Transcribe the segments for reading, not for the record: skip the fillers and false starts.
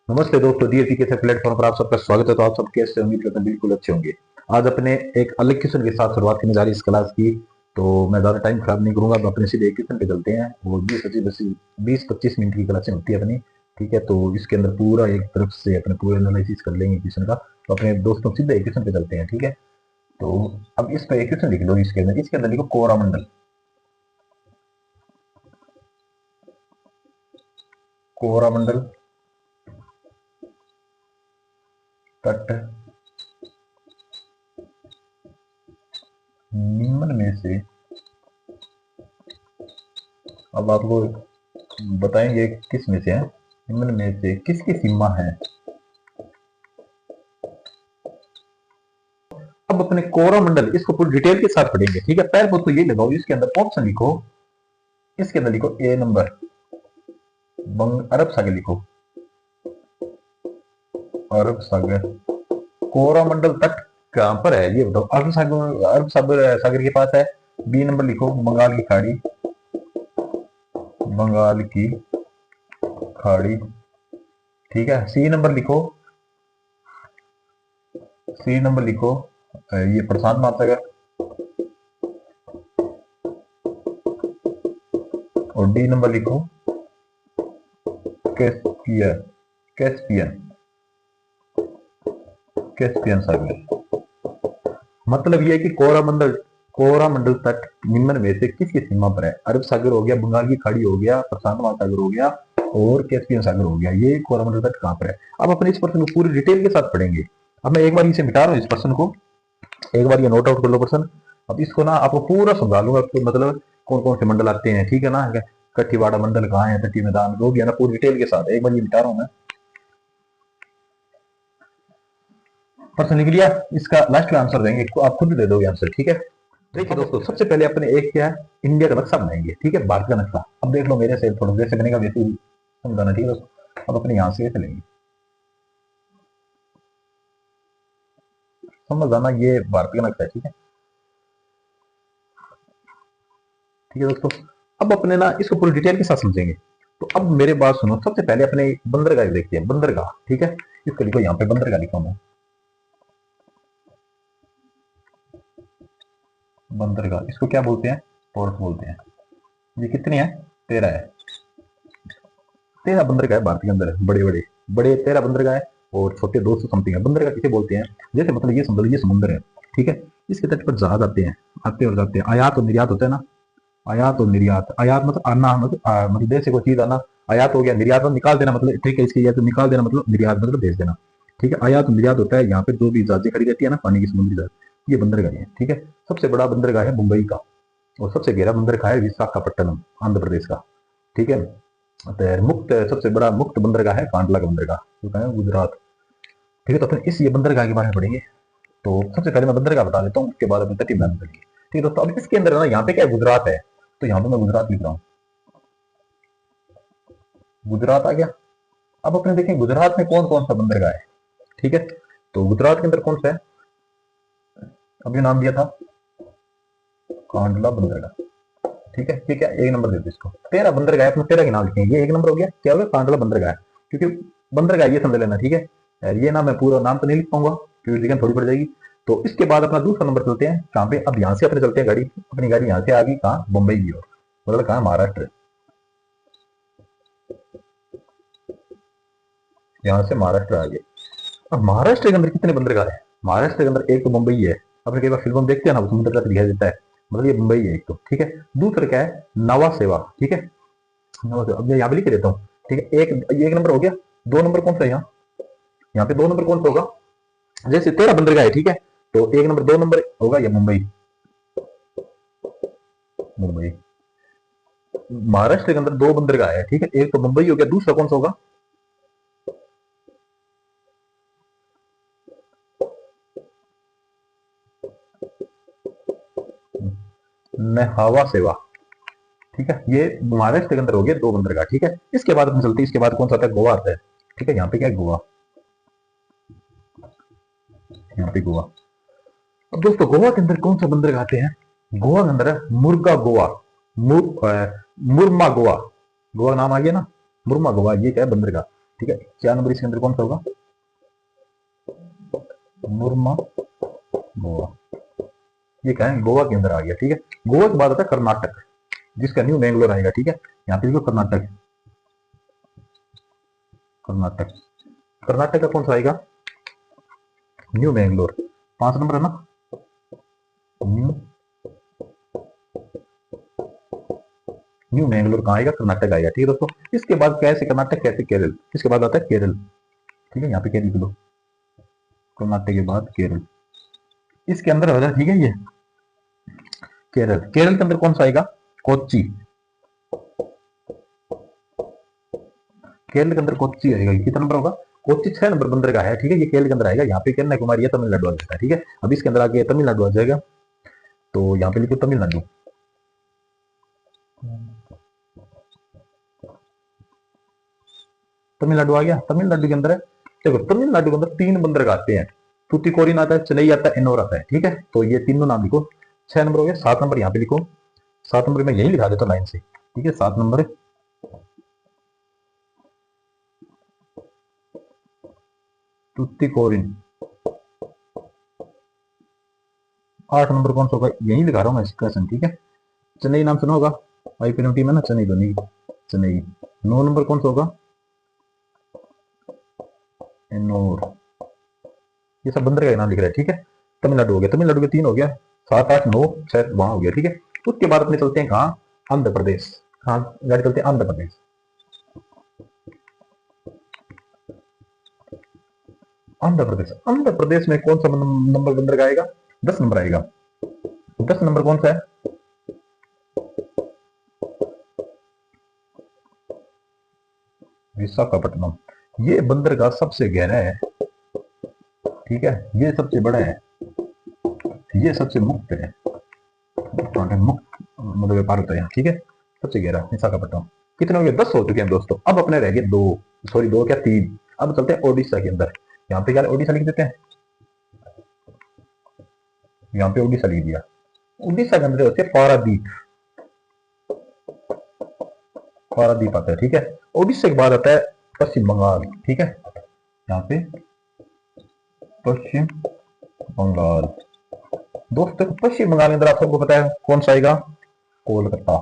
नमस्ते दोस्तों, डीएपी के प्लेटफॉर्म पर आप सबका स्वागत है। तो आप सब कैसे होंगे? तो बिल्कुल अच्छे होंगे। आज अपने एक अलग क्वेश्चन के साथ शुरुआत करने जा रही है इस क्लास की। तो मैं ज्यादा टाइम खराब नहीं करूंगा, तो अपने सीधे एक क्वेश्चन पे चलते हैं। वो 20-25 मिनट की क्लासें होती है अपनी। ठीक है, तो इसके अंदर पूरा एक तरफ से अपने पूरे एनालिसिस कर लेंगे क्वेश्चन का। तो अपने दोस्तों सीधे एक क्वेश्चन पे चलते हैं। ठीक है, तो अब इस पे एक क्वेश्चन लिख लो। इसके अंदर लिखो कोरामंडल। कोरामंडल तट निम्न में से, अब आपको बताएंगे किस में से है, निम्न में से किसकी सीमा है। अब अपने कोरोमंडल इसको पूरी डिटेल के साथ पढ़ेंगे। ठीक है, पहले तो ये लगाओ, इसके अंदर ऑप्शन लिखो। इसके अंदर लिखो ए नंबर अरब सागर लिखो, अरब सागर। कोरोमंडल तट कहां पर है ये बताओ। अरब सागर के पास है। बी नंबर लिखो बंगाल की खाड़ी, बंगाल की खाड़ी। ठीक है, सी नंबर लिखो ये प्रशांत महासागर। और डी नंबर लिखो कैस्पियन, कैस्पियन, कैस्पियन सागर। मतलब ये है कि कोरामंडल तट निम्न में से किसकी सीमा पर है। अरब सागर हो गया, बंगाल की खाड़ी हो गया, प्रशांत महासागर हो गया और कैस्पियन सागर हो गया। ये कोरामंडल तट कहां पर है। अब अपन इस प्रश्न को पूरी डिटेल के साथ पढ़ेंगे। अब मैं एक बार इसे मिटा रहा हूँ, इस प्रश्न को एक बार ये नोट आउट कर लो प्रश्न। अब इसको ना आपको पूरा समझा लूंगा, तो मतलब कौन कौन से मंडल आते हैं। ठीक है ना, कठीवाड़ा मंडल कहाँ है, तटी मैदान, जो भी है ना पूरी डिटेल के साथ एक बार ये मिटा रहा हूँ मैं। प्रश्न लिख लिया, इसका लास्ट में आंसर देंगे, आप खुद दे दोगे आंसर। ठीक है, देखिए दोस्तों, सबसे पहले अपने एक क्या है, इंडिया का नक्शा बनाएंगे। ठीक है, भारत का नक्शा। अब देख लो मेरे से थोड़ा जैसे बनेगा वैसे ही समझाना। ठीक है दोस्तों, अब अपने यहाँ से चलेंगे, समझ आना, ये भारत का नक्शा है। ठीक है, ठीक है दोस्तों, अब अपने ना इसको पूरी डिटेल के साथ समझेंगे। तो अब मेरे बात सुनो, सबसे पहले अपने बंदरगाह देखते हैं। बंदरगाह, ठीक है, इसको लिखो यहाँ पे बंदरगाह लिखा मैं, बंदरगाह। इसको क्या बोलते हैं, पोर्ट बोलते हैं। ये कितनी है, 13 है। 13 बंदरगाह है भारत के अंदर, बड़े बड़े बड़े 13 बंदरगाह है और छोटे 200 समथिंग है। बंदरगाह किसे बोलते हैं, जैसे मतलब ये समझ लो ये समुद्र है। ठीक है, इसके तट पर जहाज आते हैं, आते और जाते हैं। आयात और निर्यात होता है ना, आयात और निर्यात। आयात मतलब आना, मतलब देश से कोई चीज आना आयात हो गया। निर्यात मतलब निकाल देना, मतलब ठीक है इसकी, या तो निकाल देना, मतलब निर्यात मतलब भेज देना। ठीक है, आयात और निर्यात होता है। यहाँ पे जो भी जहाजें खड़ी रहती है ना, पानी की समुद्री जहाज, ये बंदरगाह है। ठीक है, सबसे बड़ा बंदरगाह है मुंबई का, और सबसे गहरा बंदरगाह है विशाखापट्टनम, आंध्र प्रदेश का। ठीक है, तो मुक्त सबसे बड़ा मुक्त बंदरगाह है कांडला का बंदरगाह, जो है गुजरात। ठीक है, तो अपन इस ये बंदरगाह के बारे में पढ़ेंगे। तो सबसे पहले मैं बंदरगाह बता देता हूँ, उसके बाद अपन तटीय मैदान पढ़ेंगे। ठीक है दोस्तों, अब इसके अंदर ना यहाँ पे क्या है, गुजरात है। तो यहाँ पे मैं गुजरात लिख रहा हूँ, गुजरात आ गया। अब अपने देखें गुजरात में कौन कौन सा बंदरगाह है। ठीक है, तो गुजरात के अंदर कौन सा है, अभी नाम दिया था कांडला बंदरगाह। ठीक है, ठीक है, एक नंबर दे दो इसको। 13 बंदरगाह है, अपने 13 के नाम लिखेंगे। ये एक नंबर हो गया, क्या हो गया, कांडला बंदरगाह है। क्योंकि बंदरगाह ये समझ लेना। ठीक है, ये ना मैं पूरा नाम तो नहीं लिख पाऊंगा क्योंकि जगह थोड़ी पड़ जाएगी। तो इसके बाद अपना दूसरा नंबर चलते हैं कहाँ पे, अब यहाँ से अपने चलते हैं गाड़ी, अपनी गाड़ी यहाँ से आ गई कहाँ, मुंबई की ओर, मतलब कहाँ, महाराष्ट्र। यहाँ से महाराष्ट्र आ गए। अब महाराष्ट्र के अंदर कितने बंदरगाह है, महाराष्ट्र के अंदर एक तो मुंबई है। अपने कई बार फिल्मों में देखते हैं ना, समुद्र का दिखाई देता है, मतलब ये मुंबई है एक तो। ठीक है, दूसरा क्या है, नवा सेवा। ठीक है, नवा सेवा, अब मैं यहाँ पे लिख देता हूँ। ठीक है, एक नंबर हो गया। दो नंबर कौन सा है यहाँ, यहाँ पे दो नंबर कौन सा होगा, जैसे 13 बंदरगाह है। ठीक है, तो एक नंबर, दो नंबर होगा ये मुंबई, मुंबई। महाराष्ट्र के अंदर दो बंदरगाह है। ठीक है, एक तो मुंबई हो गया, दूसरा कौन सा होगा, नहावा सेवा। ठीक है, ये महाराष्ट्र के अंदर हो गए दो बंदरगाह। ठीक है, इसके बाद अपन चलते हैं, इसके बाद कौन सा आता है, गोवा आता है। ठीक है, यहाँ पे क्या है, गोवा, यहाँ पे गोवा। अब दोस्तों गोवा के अंदर कौन सा बंदरगाह आते हैं, गोवा के अंदर है मुर्गा गोवा, मुरमा गोवा, गोवा नाम आ गया ना, मुरमा गोवा, ये क्या है, बंदरगाह। ठीक है, 4 नंबर इसके अंदर कौन सा होगा? मुर्मा गोवा। ये क्या है? गोवा के अंदर आ गया। ठीक है, गोवा के बाद आता है कर्नाटक, जिसका न्यू मैंगलोर आएगा। ठीक है, यहाँ पे लिखो कर्नाटक। कर्नाटक, कर्नाटक का कौन सा आएगा? न्यू मैंगलोर। 5 नंबर है ना, न्यू न्यू मैंगलोर कहाँ आएगा? कर्नाटक आएगा। ठीक है दोस्तों, इसके बाद कैसे कर्नाटक, कैसे केरल, इसके बाद आता है केरल। ठीक है, यहाँ पे क्या लिख लो, कर्नाटक के बाद केरल, इसके अंदर हो जाए। ठीक है, ये केरल, केरल के अंदर कौन सा आएगा? कोच्चि। केरल के अंदर कोच्चि आएगा। कितना नंबर होगा? कोच्चि 6 नंबर बंदर का है। ठीक है, ये केरल के अंदर आएगा। यहाँ पे कन्याकुमारी है, तमिलनाडु आ जाता है। ठीक है, अब इसके अंदर आगे तमिलनाडु आ जाएगा, तो यहाँ पे लिखो तमिलनाडु। तमिलनाडु आ गया। तमिलनाडु के अंदर है, देखो तमिलनाडु के अंदर 3 बंदरगाह आते हैं। तूतीकोरिन आता है, चेन्नई आता है, एन्नोर आता है। ठीक है, तो ये तीनों नाम लिखो। 6 नंबर हो गया। 7 नंबर यहाँ पे लिखो। 7 नंबर में यही लिखा देता हूँ लाइन से। ठीक है, 7 नंबर तूतीकोरिन। 8 नंबर कौन सा होगा? यही लिखा रहा हूँ मैं क्वेश्चन। ठीक है, चेन्नई नाम सुना होगा आईपीएनटी में ना, चेन्नई तो नहीं, चेन्नई। 9 नंबर कौन सा होगा? एन्नोर। ये सब बंदरगाह नाम लिख रहे हैं। ठीक है, तमिलनाडु हो गया, तमिलनाडु के 3 हो गया। 7, 8, 9, 6 वहां हो गया। ठीक है, उसके बाद अपने चलते हैं कहाँ? आंध्र प्रदेश। हाँ, गाड़ी चलते हैं आंध्र प्रदेश। आंध्र प्रदेश, आंध्र प्रदेश में कौन सा नंबर बंदरगाह आएगा? 10 नंबर आएगा। 10 नंबर कौन सा है? विशाखापट्टनम। ये बंदरगाह सबसे गहरा है। ठीक है, ये सबसे बड़ा है, ये सबसे मुक्त है, मुक्त मतलब व्यापार होता है यहाँ। ठीक है, सबसे गहरा विशाखापट्टनम। कितने हो गए? 10 हो चुके हैं दोस्तों। अब अपने रह गए 2, सॉरी 2 क्या 3। अब चलते हैं ओडिशा के अंदर। यहाँ पे क्या ओडिशा लिख देते हैं, यहाँ पे ओडिशा लिख दिया। उड़ीसा के अंदर होते हैं पारादीप। पारादीप आता है। ठीक है, ओडिशा के बाद आता है पश्चिम बंगाल। ठीक है, यहाँ पे पश्चिम बंगाल। दोस्तों पश्चिम बंगाल के अंदर आप सबको पता है कौन सा आएगा? कोलकाता।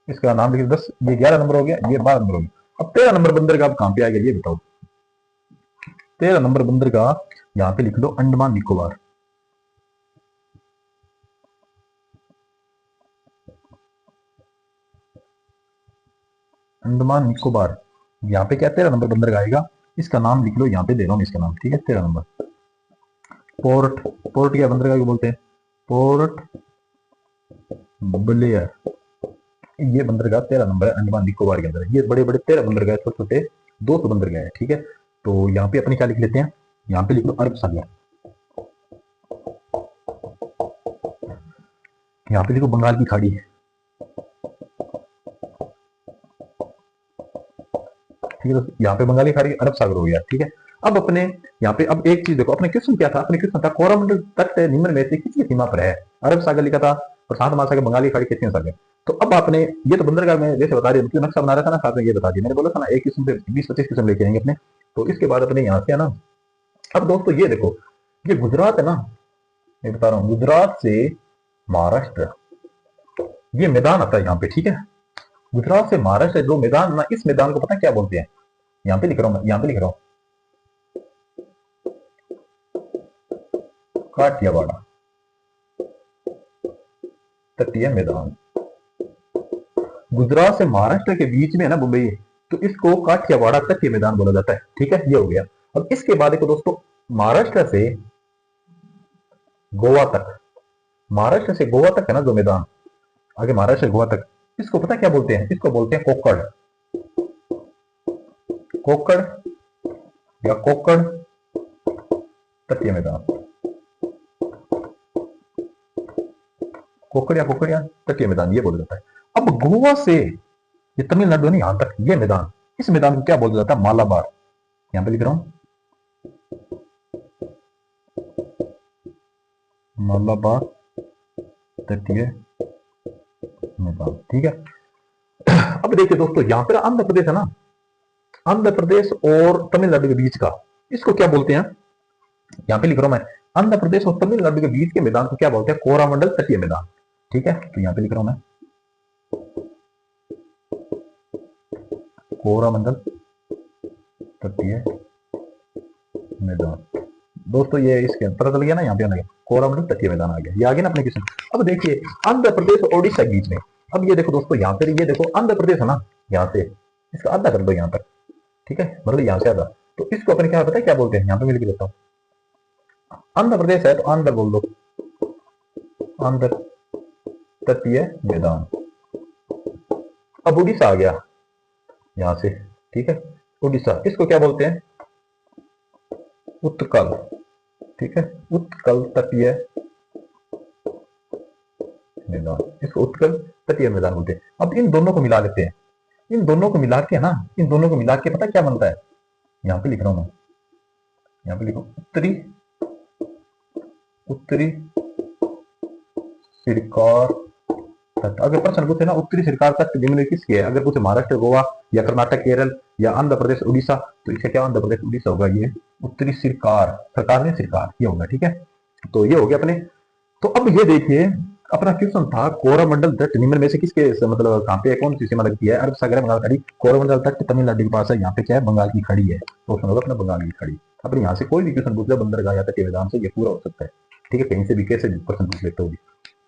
इसका नाम लिखिए 10। ये 11 नंबर हो गया, ये 12 नंबर हो गया। अब 13 नंबर बंदरगाह कहां पे आ गया ये बताओ? 13 नंबर बंदरगाह यहाँ पे लिख लो अंडमान निकोबार। अंडमान निकोबार, यहाँ पे क्या 13 नंबर बंदरगाह आएगा? इसका नाम लिख लो, यहाँ पे दे रहा हूँ इसका नाम। ठीक है, 13 नंबर पोर्ट। पोर्ट क्या बंदरगाह को बोलते हैं? Port Blair. ये बंदरगाह 13 नंबर है अंडमान निकोबार के अंदर। ये बड़े बड़े 13 बंदरगाह, छोटे छोटे 200 बंदरगाह है। ठीक है, तो यहाँ पे अपनी क्या लिख लेते हैं? यहाँ पे लिख लो अरब सागर। यहाँ पे लिखो बंगाल की खाड़ी। ठीक है, तो यहाँ पे बंगाली खाड़ी, अरब सागर हो गया। ठीक है, अब अपने यहाँ पे अब एक चीज देखो, अपने क्वेश्चन क्या था? अपने क्वेश्चन था कोरोमंडल तट निम्न में से किसकी सीमा पर है? अरब सागर लिखा था, प्रशांत महासागर, बंगाली खाड़ी, कैस्पियन सागर। तो अब आपने ये तो बंदरगाह में जैसे बता दिया, नक्शा बना रहा था ना, साथ में ये बता दिया। मैंने बोला था ना एक किस्म से 20-25 किस्म लेके आएंगे अपने। तो इसके बाद अपने यहाँ से है ना, अब दोस्तों ये देखो, ये गुजरात है ना, मैं बता रहा हूँ गुजरात से महाराष्ट्र, ये मैदान आता है यहाँ पे। ठीक है, गुजरात से महाराष्ट्र जो मैदान ना, इस मैदान को पता है क्या बोलते हैं? यहाँ पे लिख रहा हूँ, यहाँ पे लिख रहा हूँ काठियावाड़ तटीय मैदान। गुजरात से महाराष्ट्र के बीच में है ना मुंबई, तो इसको काठियावाड़ तटीय मैदान बोला जाता है। ठीक है, ये हो गया। अब इसके बाद देखो दोस्तों, महाराष्ट्र से गोवा तक, महाराष्ट्र से गोवा तक है ना जो मैदान, आगे महाराष्ट्र से गोवा तक, इसको पता क्या बोलते हैं? इसको बोलते हैं कोक्कड़। कोक्कड़ या कोक्कड़ तटीय मैदान। कोक्कड़ या तटीय मैदान ये बोला जाता है। अब गोवा से ये तमिलनाडु है यहां तक, ये मैदान, इस मैदान को क्या बोला जाता है? मालाबार। यहां पे लिख रहा हूं मालाबार तटीय मैदान। ठीक है, अब देखिए दोस्तों, यहाँ पर आंध्र प्रदेश है ना, आंध्र प्रदेश और तमिलनाडु के बीच का, इसको क्या बोलते हैं, यहाँ पे लिख रहा हूं मैं, आंध्र प्रदेश और तमिलनाडु के बीच के मैदान को क्या बोलते हैं, कोरामंडल तटीय मैदान। ठीक है, तो यहाँ पे लिख रहा हूं मैं कोरामंडल तटीय मैदान। दोस्तों ये इसके पता चल गया ना, यहाँ पे आना कोरामंडल तटीय मैदान आ गया, ये आ गया ना अपने क्वेश्चन। अब देखिए आंध्र प्रदेश और ओडिशा के बीच में, अब ये देखो दोस्तों, यहाँ पे ये देखो आंध्र प्रदेश है ना, यहाँ से इसका आधा कर दो यहाँ पर। ठीक है, मतलब यहाँ से आधा, तो इसको अपने क्या पता है क्या बोलते हैं, यहाँ पे मैं लिख देता हूँ, आंध्र प्रदेश है तो आंध्र बोल दो, आंध्र तटीय मैदान। अब उड़ीसा आ गया यहां से। ठीक है, उड़ीसा, इसको क्या बोलते हैं, उत्कल। ठीक है, उत्कल तटीय मैदान, इसको उत्कल तटीय मैदान बोलते हैं। अब इन दोनों को मिला लेते हैं, इन दोनों को मिला के ना, इन दोनों को मिला के पता क्या बनता है, यहां पे लिख रहा हूं मैं, यहां पे लिखो उत्तरी, उत्तरी सिरकार तट। अगर प्रश्न पूछे ना उत्तरी सिरकार तट निम्न किसकी है, अगर पूछे महाराष्ट्र, गोवा या कर्नाटक, केरल या आंध्र प्रदेश, उड़ीसा, तो इसका क्या आंध्र प्रदेश उड़ीसा होगा, ये उत्तरी सिरकार, सरकार ने सिरकार, ये होगा। ठीक है, तो ये हो गया अपने। तो अब ये देखिए अपना क्वेश्चन था कोरामंडल तट निम्न में से किसके, मतलब कहाँ पे कौन सी सीमा लगती है, अरब सागर, बंगाल खाड़ी। कोरामंडल तट तमिलनाडु के पास है, यहाँ पे क्या है, बंगाल की खाड़ी है, तो होगा अपना बंगाल की खाड़ी। अपने यहाँ से कोई भी क्वेश्चन पूछ ले बंदरगाह या तटीय मैदान से, ये पूरा हो सकता है। ठीक है, कहीं से भी कैसे भी क्वेश्चन पूछ लेते हो।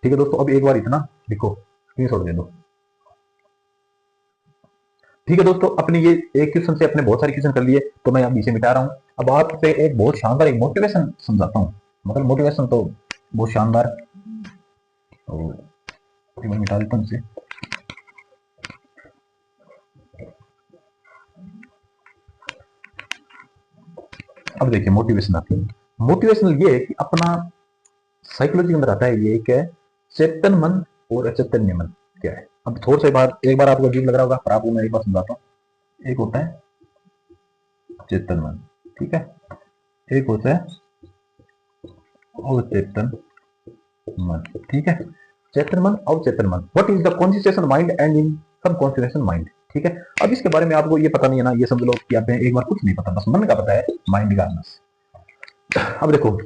ठीक है दोस्तों, अब एक बार इतना लिखो, स्क्रीनशॉट दे दो। ठीक है दोस्तों, अपने ये एक क्वेश्चन से अपने बहुत सारे क्वेश्चन कर लिए, तो मैं यहाँ इसे मिटा रहा हूँ। अब आपसे एक बहुत शानदार एक मोटिवेशन समझाता हूँ, मतलब मोटिवेशन तो बहुत शानदार, तो मैं मिटा देता हूँ इसे। अब देखिए मोटिवेशन आती है, मोटिवेशनल ये है कि अपना साइकोलॉजी के अंदर आता है, ये क्या है, चेतन मन और अचेतन मन क्या है। अब थोड़ा सा एक बार आपको अजीब लग रहा होगा, पर आपको मैं एक बार समझाता हूँ। एक होता है चेतन मन, ठीक है, एक होता है अवचेतन मन। ठीक है, चेतन मन, अवचेतन मन, what is the conscious mind and in subconscious mind. ठीक है, अब इसके बारे में आपको ये पता नहीं है ना, ये समझ लो कि आप एक बार कुछ नहीं पता, बस मन का पता है, माइंड का बस। अब देखो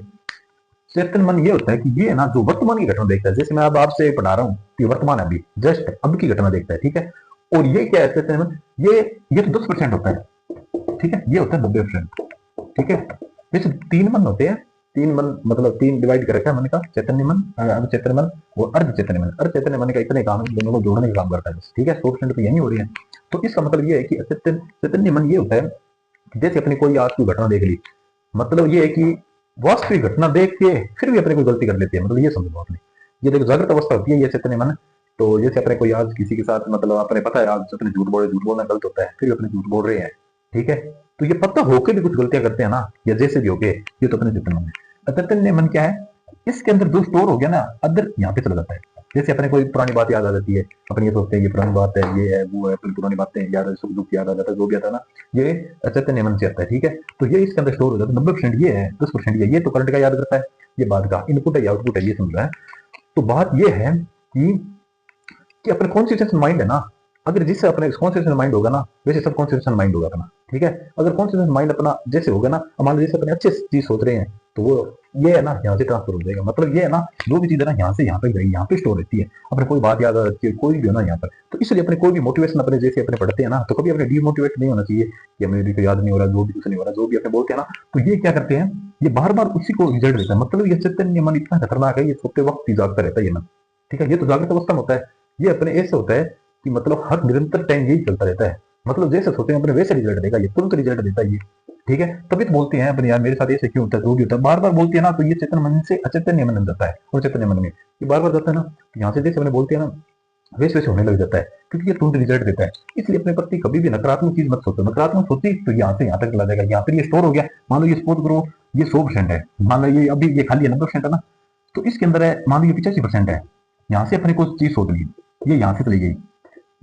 चेतन मन ये होता है कि ये ना जो वर्तमान की घटना देखता है, जैसे मैं अब आपसे पढ़ा रहा हूँ कि वर्तमान है, अभी जस्ट अब की घटना देखता है। ठीक है, और ये क्या है चेतन मन, ये तो 10% होता है। ठीक है, ये होता है 90%। ठीक है, जैसे 3 मन होते हैं, 3 मन मतलब 3 डिवाइड कर रखा है मन का, चैतन्य मन, अवचेतन मन और अर्ध चैतन्य मन। अर्ध चैतन्य मन का इतने काम है, दोनों को जोड़ने का काम करता है बस। ठीक है, 100% तो यही हो रही है। तो इसका मतलब ये है कि चैतन्य मन ये होता है, जैसे अपनी कोई आज की घटना देख ली, मतलब ये है कि वास्तविक घटना देख के फिर भी अपने कोई गलती कर लेते हैं, मतलब ये समझो आपने। ये देखो जागृत अवस्था होती है ये चैतन्य मन। तो जैसे अपने कोई आज किसी के साथ, मतलब अपने पता है आज अपने झूठ बोलना गलत होता है, फिर भी अपने झूठ बोल रहे हैं। ठीक है, तो ये पता होके भी कुछ गलतियां करते हैं ना, या जैसे भी होके, ये तो अपने चैतन्य मन है। चैतन्य मन क्या है, इसके अंदर जो स्टोर हो गया ना, अंदर यहाँ पे चला जाता है। जैसे अपने कोई पुरानी बात याद आ जाती है, अपन ये सोचते हैं ये पुरानी बात है, ये है वो है, अपनी पुरानी बातें याद, सुख दुख याद आ जाता है, जो भी आता है ना, ये चैतन्य मन से आता है। ठीक है, तो ये इसके अंदर स्टोर हो जाता है। 90% ये है, 10% ये तो करंट का याद करता है, ये बात का इनपुट है या आउटपुट है, ये समझ रहा है। तो बात ये है कि अपने कॉन्शियस माइंड है ना, अगर जिससे अपने कॉन्शियस माइंड होगा ना, वैसे सब कॉन्शियस माइंड होगा अपना। ठीक है, अगर कॉन्शियस माइंड अपना जैसे होगा ना, मान लो जैसे अपने अच्छे चीज सोच रहे हैं, तो वो ये है ना यहाँ से ट्रांसफर हो जाएगा। मतलब ये है ना, जो भी चीज है ना यहाँ से यहाँ पे जाएगी, यहाँ पे स्टोर रहती है। अपने कोई बात याद आ जाती है, कोई भी हो ना यहाँ पर, तो इसलिए अपने कोई भी मोटिवेशन अपने जैसे अपने पढ़ते हैं ना, तो कभी अपने डीमोटिवेट नहीं होना चाहिए कि हमें भी याद नहीं हो रहा, जो भी कुछ नहीं हो रहा, जो भी अपने बोलते हैं ना, तो ये क्या करते हैं, ये बार बार उसी को रिजल्ट देता है। मतलब ये चैतन्य मन इतना खतरनाक है, ये सोते वक्त ही जागता रहता है ये मन। ठीक है, ये तो जागृत अवस्था में होता है, ये अपने ऐसे होता है कि मतलब हर निरंतर टाइम यही चलता रहता है। मतलब जैसे सोचते हैं अपने वैसे रिजल्ट देगा, ये तुरंत रिजल्ट देता है ये। ठीक है, तभी तो बोलते हैं अपने यार मेरे साथ ऐसे क्यों होता है, जो भी होता है, बार बार बोलती है ना, तो ये चेतन मन से अचेतन मन जाता है, और चैतन्य मन में ये बार बार जाता है ना, तो यहाँ से जैसे अपने बोलते हैं ना, वैसे वैसे होने लग जाता है, क्योंकि ये तुरंत रिजल्ट देता है। इसलिए अपने प्रति कभी भी नकारात्मक चीज मत सोचो। नकारात्मक सोची तो यहाँ से यहाँ तक चला जाएगा, यहाँ पर ये स्टोर हो गया। मान लो ये सपोज करो ये 100% है, मान लो ये अभी ये खाली है 90% है ना, तो इसके अंदर है मान लो ये 85% है। यहाँ से अपने कोई चीज सोच ली, ये यहाँ से चली गई,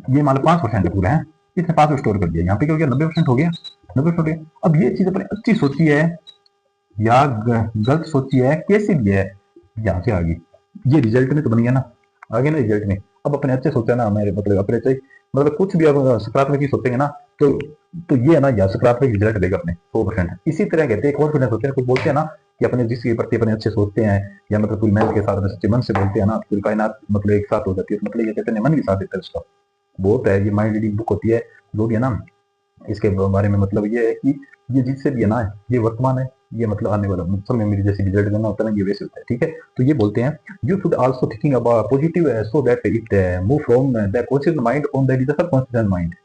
ये मान लो 5% है पूरा है, इसने 5 स्टोर कर दिया, यहाँ पे क्या हो गया 90% हो गया, 90% हो गया। अब ये चीज अपने अच्छी सोची है या गलत सोची है, कैसी भी है, यहाँ से आ गई, ये रिजल्ट में तो बन गया ना, आ गया ना रिजल्ट में। अब अपने अच्छे सोचा ना, मेरे मतलब अपने मतलब कुछ भी अगर सकारात्मक ही सोचेंगे ना, तो ये है ना, या सकारात्मक रिजल्ट देगा अपने 100%। इसी तरह कहते हैं कॉन्फिडेंस होते हैं, कुछ बोलते हैं ना कि अपने जिसके प्रति अपने अच्छे सोचते हैं, या मतलब पूरी मेहनत के साथ सच्चे मन से बोलते हैं ना, पूरी कायनात मतलब एक साथ हो जाती है। मतलब ये कहते हैं मन भी साथ देता है उसका। बहुत है, ये माइंड रीडिंग बुक होती है जो भी है ना, इसके बारे में मतलब ये है कि ये जिससे भी है ना, ये वर्तमान है, ये मतलब आने वाला समय मेरी जैसे रिजल्ट करना होता है ना, ये वैसे होता है। ठीक है, तो ये बोलते हैं you should also thinking about positive so that it move from the conscious mind on that is the subconscious mind.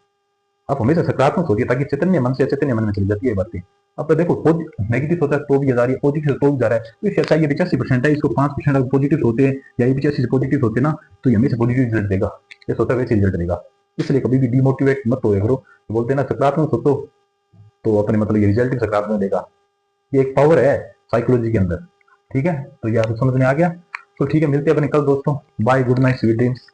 आप हमेशा सकारात्मक सोचिए ताकि चैतन्य मन से अचैतन्य मन में चली जाती है बातें। अब तो देखो नेगेटिव सोचा तो भी जा रही है, पॉजिटिव तो भी जा रहा है, तो इससे अच्छा ये 85% है, इसको 5% अगर पॉजिटिव सोचे या ये 85 से पॉजिटिव सोचे ना, तो ये हमेशा पॉजिटिव रिजल्ट देगा। ये सोचा वैसे रिजल्ट देगा। इसलिए कभी भी डिमोटिवेट मत होए करो। बोलते हैं ना सकारात्मक सोचो तो अपने मतलब ये रिजल्ट भी सकारात्मक देगा। ये एक पावर है साइकोलॉजी के अंदर। ठीक है, तो ये आपको समझ में आ गया। तो ठीक है, मिलते हैं अपने कल दोस्तों। Bye, good night, sweet dreams.